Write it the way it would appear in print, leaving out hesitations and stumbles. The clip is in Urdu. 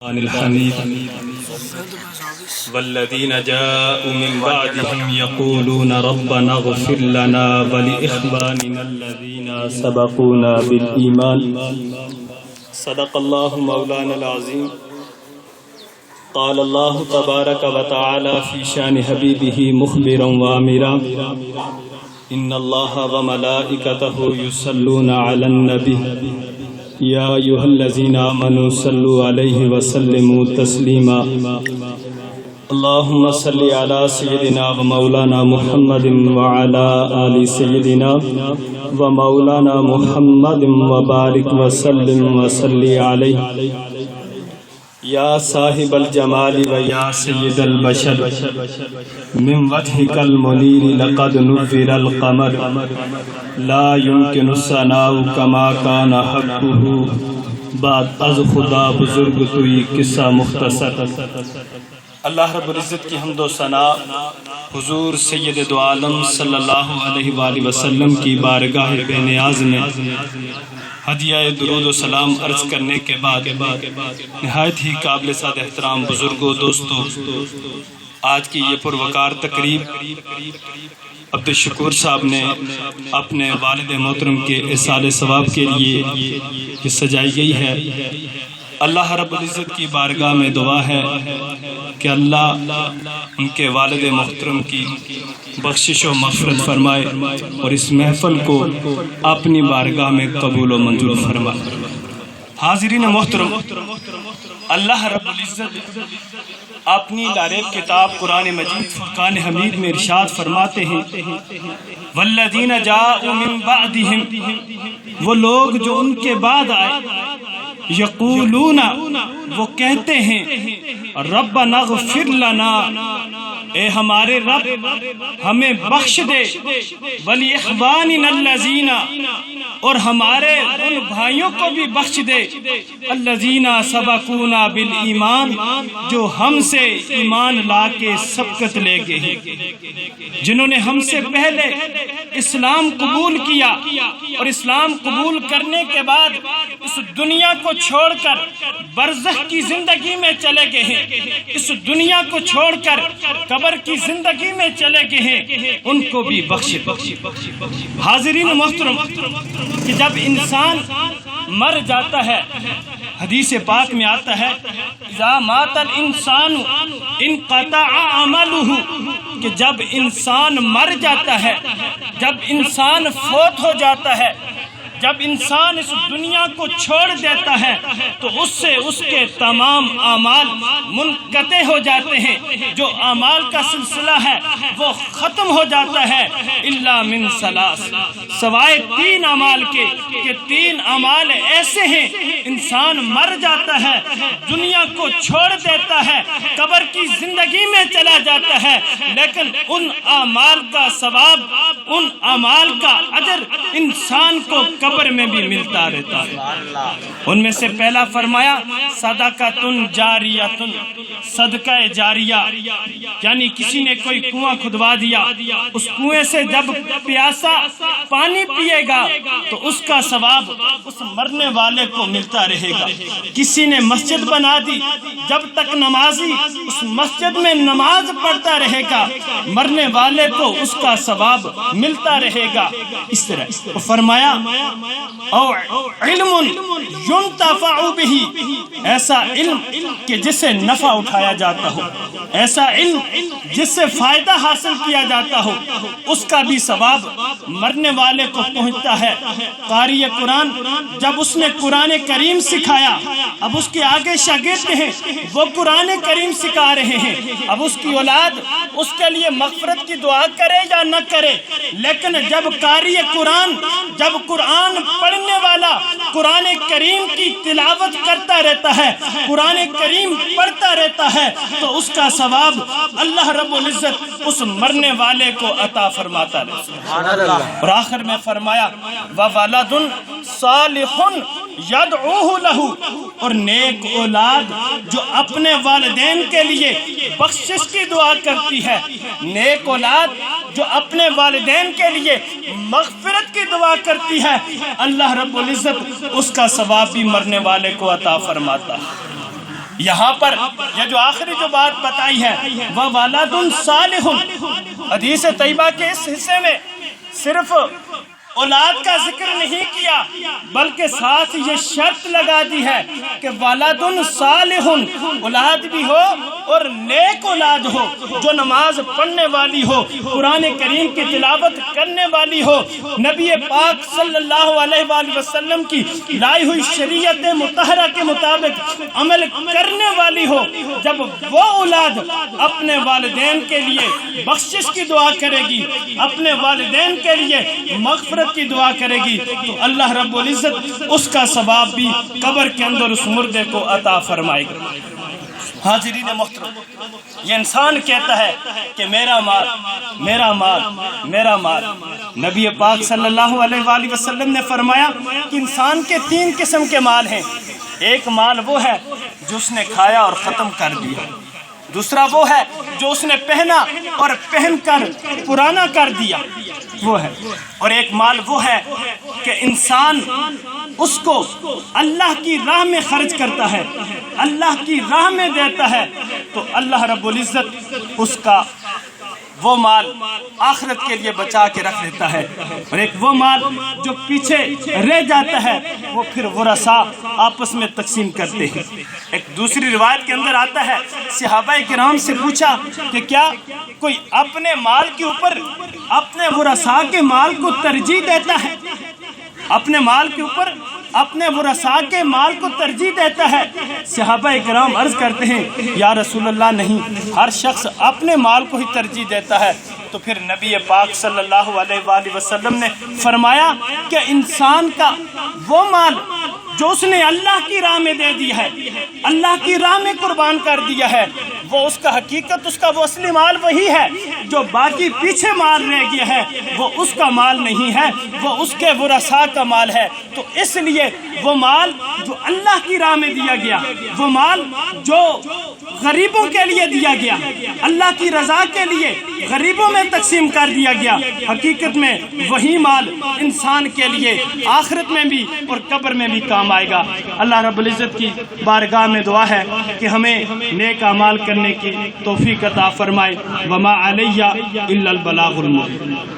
الحميد والذين جاءوا من بعدهم يقولون ربنا اغفر لنا ولإخواننا الذين سبقونا بالإيمان صدق الله مولانا العظيم. قال الله تبارك وتعالى في شان حبيبه مخبرا وامرا إن الله وملائكته يصلون على النبي يا أيها الذين آمنوا صلوا عليه وسلموا تسليما. اللهم صل على سيدنا ومولانا محمد وعلى آل سيدنا ومولانا محمد وبارك وسلم وصل عليه يا صاحب الجمال ويا سيد البشر من وجهك المنير لقد نور القمر لا يمكن الثناء كما كان حقه. بعد از خدا بزرگ توی قصہ مختصر. اللہ رب العزت کی حمد و ثنا حضور سید دو عالم صلی اللہ علیہ وآلہ وسلم کی بارگاہ بے نیاز میں ہدیہ درود و سلام عرض کرنے کے بعد نہایت ہی قابل سعادت احترام بزرگوں دوستوں، آج کی یہ پروقار تقریب عبد الشکور صاحب نے اپنے والد محترم کے ایصال ثواب کے لیے یہ سجائی گئی ہے. اللہ رب العزت کی بارگاہ میں دعا ہے کہ اللہ ان کے والد محترم کی بخشش و مغفرت فرمائے اور اس محفل کو اپنی بارگاہ میں قبول و منظور فرمائے. حاضرین محترم، اللہ رب العزت اپنی لاریب کتاب قرآن مجید فرقان حمید میں ارشاد فرماتے ہیں والذین جاءوا من بعدہم، وہ لوگ جو ان کے بعد آئے، یقولون، وہ کہتے ہیں ربنا اغفر لنا، اے ہمارے رب ہمیں بخش دے، وَلِإِخْوَانِنَا الَّذِينَ، اور ہمارے ان بھائیوں کو بھی بخش دے، الَّذِينَ سَبَقُونَا بِالْإِيمَانِ، جو ہم سے ایمان لا کے سبقت لے گئے ہیں، جنہوں نے ہم سے پہلے اسلام قبول کیا اور اسلام قبول کرنے کے بعد اس دنیا کو چھوڑ کر برزخ کی زندگی میں چلے گئے ہیں، اس دنیا کو چھوڑ کر قبر کی زندگی میں چلے گئے ہیں، ان کو بھی بخش. حاضرین محترم، کہ جب انسان مر جاتا ہے، حدیث پاک میں آتا ہے اذا مات الانسان انقطع عملہ، کہ جب انسان مر جاتا ہے، جب انسان فوت ہو جاتا ہے، جب انسان اس دنیا کو چھوڑ دیتا ہے تو اس سے اس کے تمام اعمال منقطع ہو جاتے ہیں. جو اعمال کا سلسلہ ہے وہ ختم ہو جاتا ہے، الا من ثلاث، سوائے تین اعمال کے، کہ تین اعمال ایسے ہیں انسان مر جاتا ہے، دنیا کو چھوڑ دیتا ہے، قبر کی زندگی میں چلا جاتا ہے، لیکن ان اعمال کا ثواب، ان اعمال کا اجر انسان کو قبر میں بھی ملتا رہتا ہے. ان میں سے پہلا فرمایا صدقۃ جاریۃ، صدقہ جاریہ، یعنی کسی نے کوئی کنواں کھدوا دیا، اس کنویں سے جب پیاسا پانی پیے گا تو اس کا ثواب اس مرنے والے کو ملتا رہے گا. کسی نے مسجد بنا دی، جب تک نمازی اس مسجد میں نماز پڑھتا رہے گا مرنے والے کو اس کا ثواب ملتا رہے گا. اس طرح فرمایا او علم ينتفع به، ایسا علم کہ جس سے نفع اٹھایا جاتا ہو، ایسا علم جس سے فائدہ حاصل کیا جاتا ہو، اس کا بھی ثواب مرنے والے کو پہنچتا ہے. قاری قرآن جب اس نے قرآن کریم سکھایا، اب اس کے آگے شاگرد ہیں وہ قرآن کریم سکھا رہے ہیں، اب اس کی اولاد اس کے لیے مغفرت کی دعا کرے یا نہ کرے، لیکن جب قاری قرآن، جب قرآن پڑھنے والا قرآن کریم کی تلاوت کرتا رہتا ہے، قرآن کریم پڑھتا رہتا ہے، تو اس کا ثواب اللہ رب العزت اس مرنے والے کو عطا فرماتا ہے. اور آخر میں فرمایا وَوَلَدٌ صَالِحٌ يَدْعُوهُ لَهُ، اور نیک اولاد جو اپنے والدین کے لیے بخشش کی دعا کرتی ہے، نیک اولاد جو اپنے والدین کے لیے مغفرت کی دعا کرتی ہے، اللہ رب العزت اس کا ثواب بھی مرنے والے کو عطا فرماتا ہے. یہاں پر یہ جو آخری جو بات بتائی ہے وَوَلَدٌ صَالِحٌ، حدیث طیبہ کے اس حصے میں صرف اولاد کا ذکر نہیں کیا بلکہ ساتھ یہ شرط لگا دی ہے کہ وَلَدٌ صَالِحٌ، اولاد بھی ہو اور نیک اولاد ہو، جو نماز پڑھنے والی ہو، قرآن کریم کی تلاوت کرنے والی ہو، نبی پاک صلی اللہ علیہ وآلہ وسلم کی لائی ہوئی شریعت مطہرہ کے مطابق عمل کرنے والی ہو۔ جب وہ اولاد اپنے والدین کے لیے بخشش کی دعا کرے گی، اپنے والدین کے لیے مغفرت کی دعا کرے گی، تو اللہ رب العزت اس کا ثواب بھی قبر کے اندر اس مردے کو عطا فرمائے گا۔ حاضرین محترم، یہ انسان کہتا ہے کہ میرا مال میرا مال میرا مال۔ نبی پاک صلی اللہ علیہ وآلہ وسلم نے فرمایا کہ انسان کے 3 قسم کے مال ہیں۔ ایک مال وہ ہے جو اس نے کھایا اور ختم کر دیا، دوسرا وہ ہے جو اس نے پہنا اور پہن کر پرانا کر دیا، وہ ہے، اور ایک مال وہ ہے کہ انسان اس کو اللہ کی راہ میں خرچ کرتا ہے، اللہ کی راہ میں دیتا ہے، تو اللہ رب العزت اس کا وہ مال آخرت کے لیے بچا کے رکھ دیتا ہے۔ اور ایک وہ مال جو پیچھے رہ جاتا ہے وہ پھر ورثاء آپس میں تقسیم کرتے ہیں۔ ایک دوسری روایت کے اندر آتا ہے، صحابہ کرام سے پوچھا کہ کیا کوئی اپنے مال کے اوپر اپنے ورثاء کے مال کو ترجیح دیتا ہے؟ اپنے مال کے اوپر اپنے ورثاء کے مال کو ترجیح دیتا ہے؟ صحابہ کرام عرض کرتے ہیں یا رسول اللہ نہیں، ہر شخص اپنے مال کو ہی ترجیح دیتا ہے۔ تو پھر نبی پاک صلی اللہ علیہ وآلہ وسلم نے فرمایا کہ انسان کا وہ مال جو اس نے اللہ کی راہ میں دے دیا ہے، اللہ کی راہ میں قربان کر دیا ہے، وہ اس کا حقیقت، اس کا وہ اصلی مال وہی ہے۔ جو باقی پیچھے مال رہ گیا ہے وہ اس کا مال نہیں ہے، وہ اس کے ورثاء کا مال ہے۔ تو اس لیے وہ مال جو اللہ کی راہ میں دیا گیا، وہ مال جو غریبوں کے لیے دیا گیا، اللہ کی رضا کے لیے غریبوں میں تقسیم کر دیا گیا، حقیقت میں وہی مال انسان کے لیے آخرت میں بھی اور قبر میں بھی کام آئے گا۔ اللہ رب العزت کی بارگاہ میں دعا ہے کہ ہمیں نیک اعمال کرنے کی توفیق عطا فرمائے۔ وما علیہ الا البلاغ المبین۔